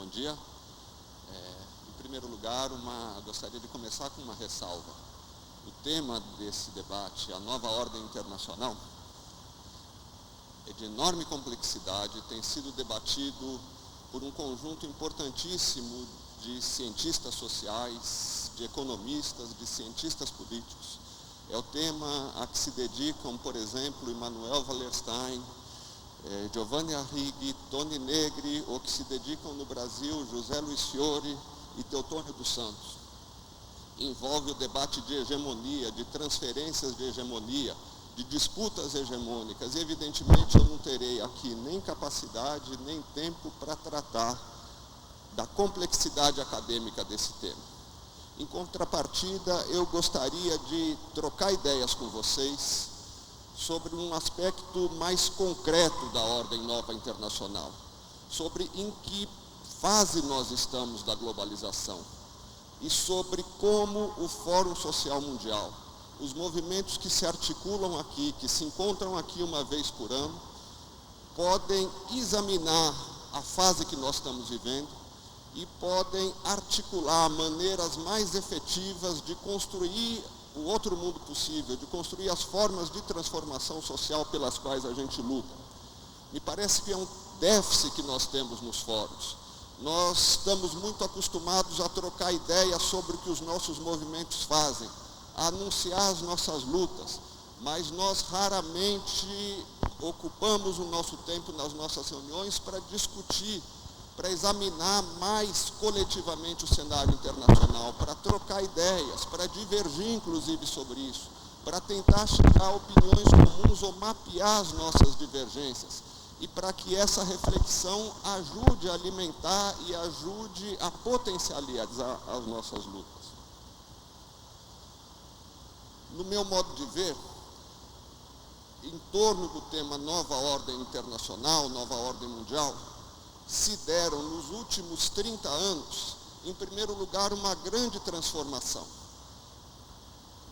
Bom dia. Em primeiro lugar, gostaria de começar com uma ressalva. O tema desse debate, a nova ordem internacional, é de enorme complexidade, tem sido debatido por um conjunto importantíssimo de cientistas sociais, de economistas, de cientistas políticos. É o tema a que se dedicam, por exemplo, Emmanuel Wallerstein, Giovanni Arrighi, Toni Negri, ou que se dedicam no Brasil, José Luiz Fiore e Teotônio dos Santos. Envolve o debate de hegemonia, de transferências de hegemonia, de disputas hegemônicas. E, evidentemente, eu não terei aqui nem capacidade, nem tempo para tratar da complexidade acadêmica desse tema. Em contrapartida, eu gostaria de trocar ideias com vocês sobre um aspecto mais concreto da ordem nova internacional, sobre em que fase nós estamos da globalização e sobre como o Fórum Social Mundial, os movimentos que se articulam aqui, que se encontram aqui uma vez por ano, podem examinar a fase que nós estamos vivendo e podem articular maneiras mais efetivas de construir o outro mundo possível, de construir as formas de transformação social pelas quais a gente luta. Me parece que é um déficit que nós temos nos fóruns. Nós estamos muito acostumados a trocar ideias sobre o que os nossos movimentos fazem, a anunciar as nossas lutas, mas nós raramente ocupamos o nosso tempo nas nossas reuniões para discutir, para examinar mais coletivamente o cenário internacional, para trocar ideias, para divergir inclusive sobre isso, para tentar chegar a opiniões comuns ou mapear as nossas divergências, e para que essa reflexão ajude a alimentar e ajude a potencializar as nossas lutas. No meu modo de ver, em torno do tema nova ordem internacional, nova ordem mundial, se deram nos últimos 30 anos, em primeiro lugar, uma grande transformação.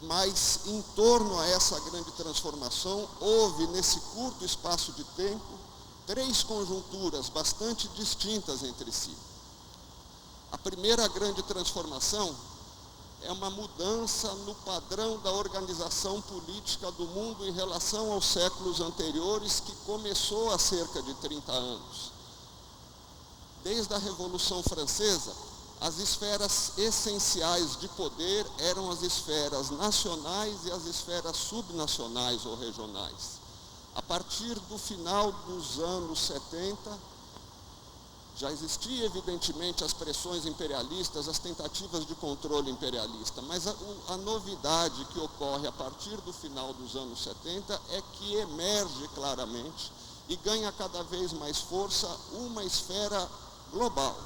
Mas, em torno a essa grande transformação, houve, nesse curto espaço de tempo, três conjunturas bastante distintas entre si. A primeira grande transformação é uma mudança no padrão da organização política do mundo em relação aos séculos anteriores, que começou há cerca de 30 anos. Desde a Revolução Francesa, as esferas essenciais de poder eram as esferas nacionais e as esferas subnacionais ou regionais. A partir do final dos anos 70, já existia evidentemente as pressões imperialistas, as tentativas de controle imperialista, mas a novidade que ocorre a partir do final dos anos 70 é que emerge claramente e ganha cada vez mais força uma esfera global.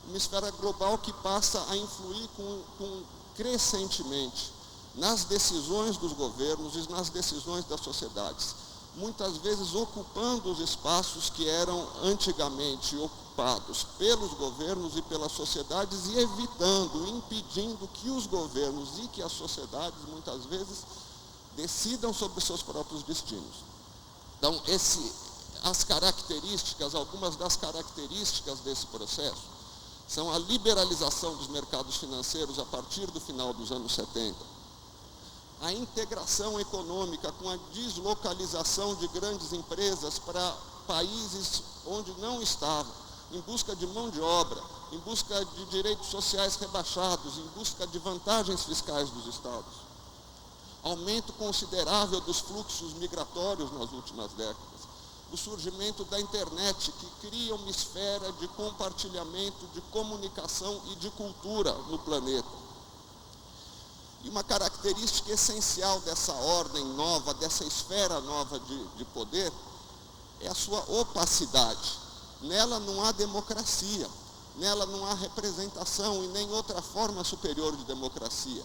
Uma esfera global que passa a influir crescentemente nas decisões dos governos e nas decisões das sociedades, muitas vezes ocupando os espaços que eram antigamente ocupados pelos governos e pelas sociedades e evitando, impedindo que os governos e que as sociedades, muitas vezes, decidam sobre seus próprios destinos. Então, algumas das características desse processo são a liberalização dos mercados financeiros a partir do final dos anos 70, a integração econômica com a deslocalização de grandes empresas para países onde não estavam, em busca de mão de obra, em busca de direitos sociais rebaixados, em busca de vantagens fiscais dos estados. Aumento considerável dos fluxos migratórios nas últimas décadas. O surgimento da internet, que cria uma esfera de compartilhamento, de comunicação e de cultura no planeta. E uma característica essencial dessa ordem nova, dessa esfera nova de poder, é a sua opacidade. Nela não há democracia, nela não há representação e nem outra forma superior de democracia.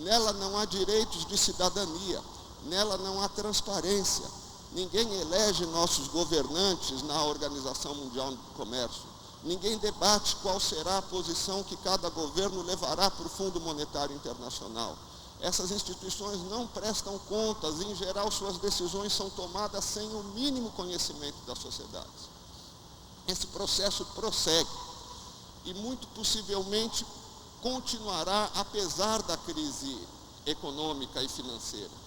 Nela não há direitos de cidadania, nela não há transparência. Ninguém elege nossos governantes na Organização Mundial do Comércio. Ninguém debate qual será a posição que cada governo levará para o Fundo Monetário Internacional. Essas instituições não prestam contas, e, em geral, suas decisões são tomadas sem o mínimo conhecimento das sociedades. Esse processo prossegue. e muito possivelmente continuará apesar da crise econômica e financeira.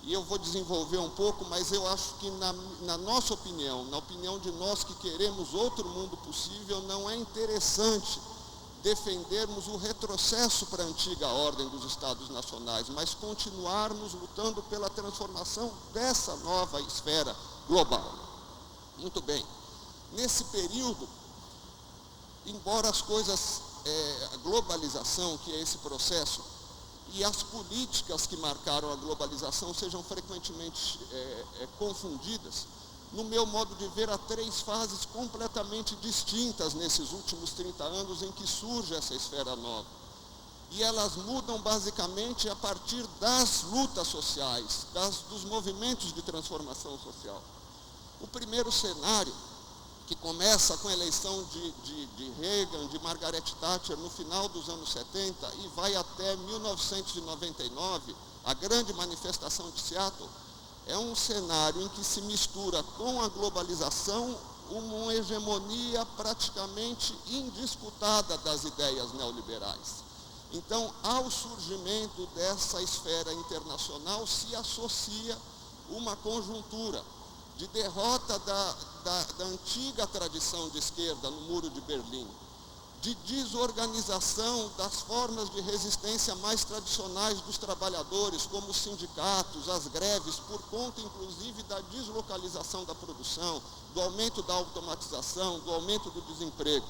E eu vou desenvolver um pouco, mas eu acho que na nossa opinião, na opinião de nós que queremos outro mundo possível, não é interessante defendermos o retrocesso para a antiga ordem dos Estados nacionais, mas continuarmos lutando pela transformação dessa nova esfera global. Muito bem. Nesse período, embora as coisas, a globalização, que é esse processo, e as políticas que marcaram a globalização sejam frequentemente confundidas, no meu modo de ver, há três fases completamente distintas nesses últimos 30 anos em que surge essa esfera nova. E elas mudam basicamente a partir das lutas sociais, dos movimentos de transformação social. O primeiro cenário, que começa com a eleição de Reagan, de Margaret Thatcher, no final dos anos 70 e vai até 1999, a grande manifestação de Seattle, é um cenário em que se mistura com a globalização uma hegemonia praticamente indisputada das ideias neoliberais. Então, ao surgimento dessa esfera internacional se associa uma conjuntura de derrota da antiga tradição de esquerda no Muro de Berlim, de desorganização das formas de resistência mais tradicionais dos trabalhadores, como os sindicatos, as greves, por conta, inclusive, da deslocalização da produção, do aumento da automatização, do aumento do desemprego.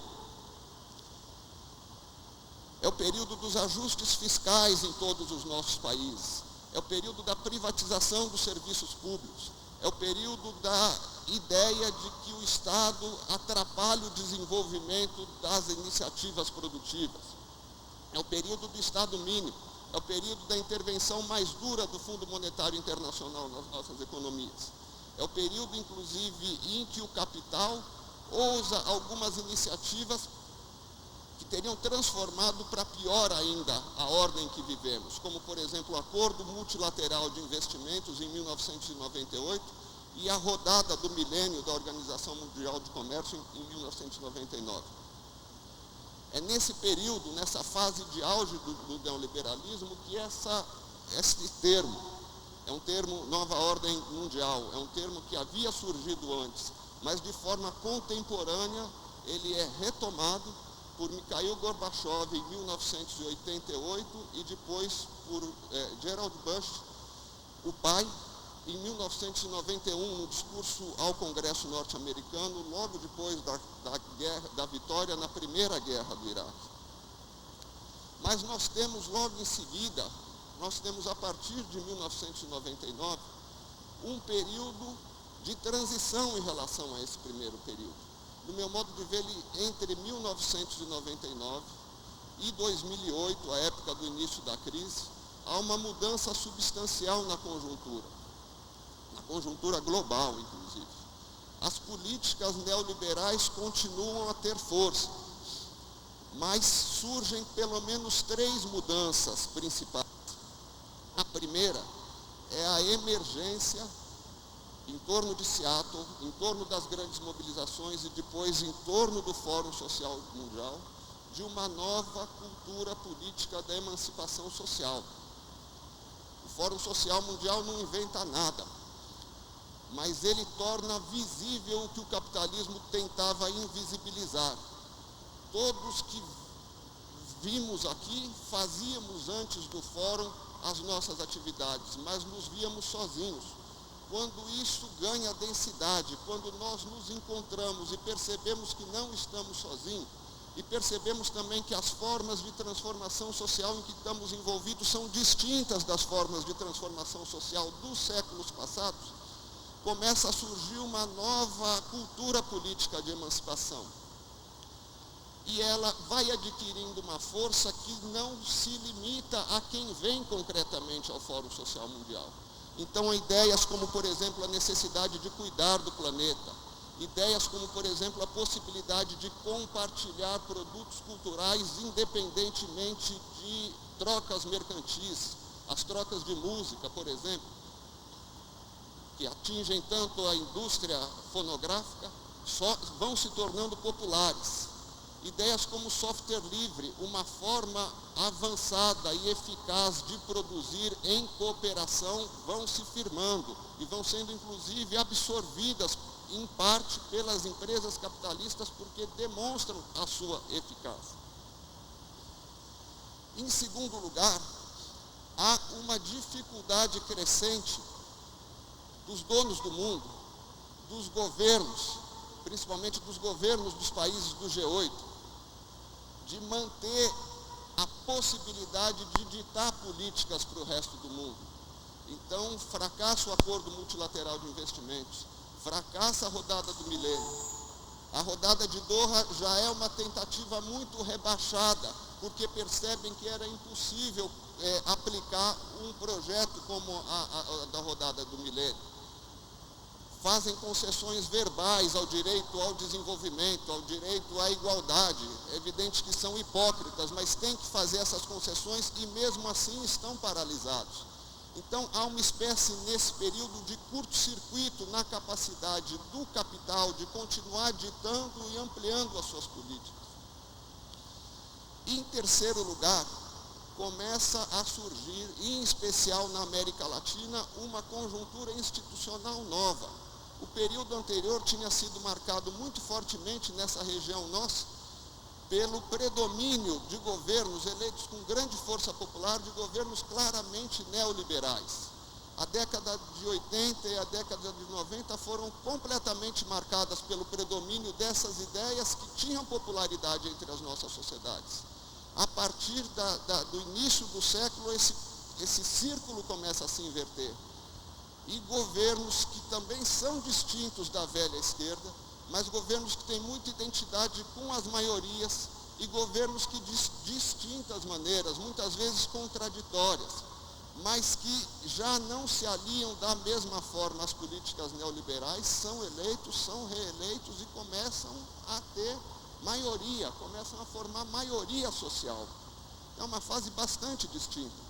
É o período dos ajustes fiscais em todos os nossos países. É o período da privatização dos serviços públicos. É o período da ideia de que o Estado atrapalha o desenvolvimento das iniciativas produtivas. É o período do Estado mínimo. É o período da intervenção mais dura do Fundo Monetário Internacional nas nossas economias. É o período, inclusive, em que o capital ousa algumas iniciativas que teriam transformado para pior ainda a ordem que vivemos, como, por exemplo, o Acordo Multilateral de Investimentos em 1998 e a rodada do milênio da Organização Mundial de Comércio em 1999. É nesse período, nessa fase de auge do neoliberalismo, que esse termo, é um termo nova ordem mundial, é um termo que havia surgido antes, mas de forma contemporânea ele é retomado por Mikhail Gorbachev em 1988 e depois por Gerald Bush, o pai, em 1991, no discurso ao Congresso norte-americano, logo depois da vitória na Primeira Guerra do Iraque. Mas nós temos logo em seguida, a partir de 1999, um período de transição em relação a esse primeiro período. No meu modo de ver, entre 1999 e 2008, a época do início da crise, há uma mudança substancial na conjuntura global, inclusive. As políticas neoliberais continuam a ter força, mas surgem pelo menos três mudanças principais. A primeira é a emergência em torno de Seattle, em torno das grandes mobilizações e depois em torno do Fórum Social Mundial, de uma nova cultura política da emancipação social. O Fórum Social Mundial não inventa nada, mas ele torna visível o que o capitalismo tentava invisibilizar. Todos que vimos aqui fazíamos antes do Fórum as nossas atividades, mas nos víamos sozinhos. Quando isso ganha densidade, quando nós nos encontramos e percebemos que não estamos sozinhos, e percebemos também que as formas de transformação social em que estamos envolvidos são distintas das formas de transformação social dos séculos passados, começa a surgir uma nova cultura política de emancipação. E ela vai adquirindo uma força que não se limita a quem vem concretamente ao Fórum Social Mundial. Então, ideias como, por exemplo, a necessidade de cuidar do planeta, ideias como, por exemplo, a possibilidade de compartilhar produtos culturais independentemente de trocas mercantis, as trocas de música, por exemplo, que atingem tanto a indústria fonográfica, só vão se tornando populares. Ideias como software livre, uma forma avançada e eficaz de produzir em cooperação, vão se firmando e vão sendo, inclusive, absorvidas em parte pelas empresas capitalistas porque demonstram a sua eficácia. Em segundo lugar, há uma dificuldade crescente dos donos do mundo, dos governos, principalmente dos governos dos países do G8, de manter a possibilidade de ditar políticas para o resto do mundo. Então, fracassa o acordo multilateral de investimentos, fracassa a rodada do milênio. A rodada de Doha já é uma tentativa muito rebaixada, porque percebem que era impossível aplicar um projeto como a da rodada do milênio. Fazem concessões verbais ao direito ao desenvolvimento, ao direito à igualdade. É evidente que são hipócritas, mas têm que fazer essas concessões e mesmo assim estão paralisados. Então, há uma espécie, nesse período, de curto-circuito na capacidade do capital de continuar ditando e ampliando as suas políticas. Em terceiro lugar, começa a surgir, em especial na América Latina, uma conjuntura institucional nova. O período anterior tinha sido marcado muito fortemente nessa região nossa pelo predomínio de governos eleitos com grande força popular, de governos claramente neoliberais. A década de 80 e a década de 90 foram completamente marcadas pelo predomínio dessas ideias que tinham popularidade entre as nossas sociedades. A partir do início do século, esse círculo começa a se inverter. E governos que também são distintos da velha esquerda, mas governos que têm muita identidade com as maiorias e governos que de distintas maneiras, muitas vezes contraditórias, mas que já não se aliam da mesma forma às políticas neoliberais, são eleitos, são reeleitos e começam a ter maioria, começam a formar maioria social. É uma fase bastante distinta.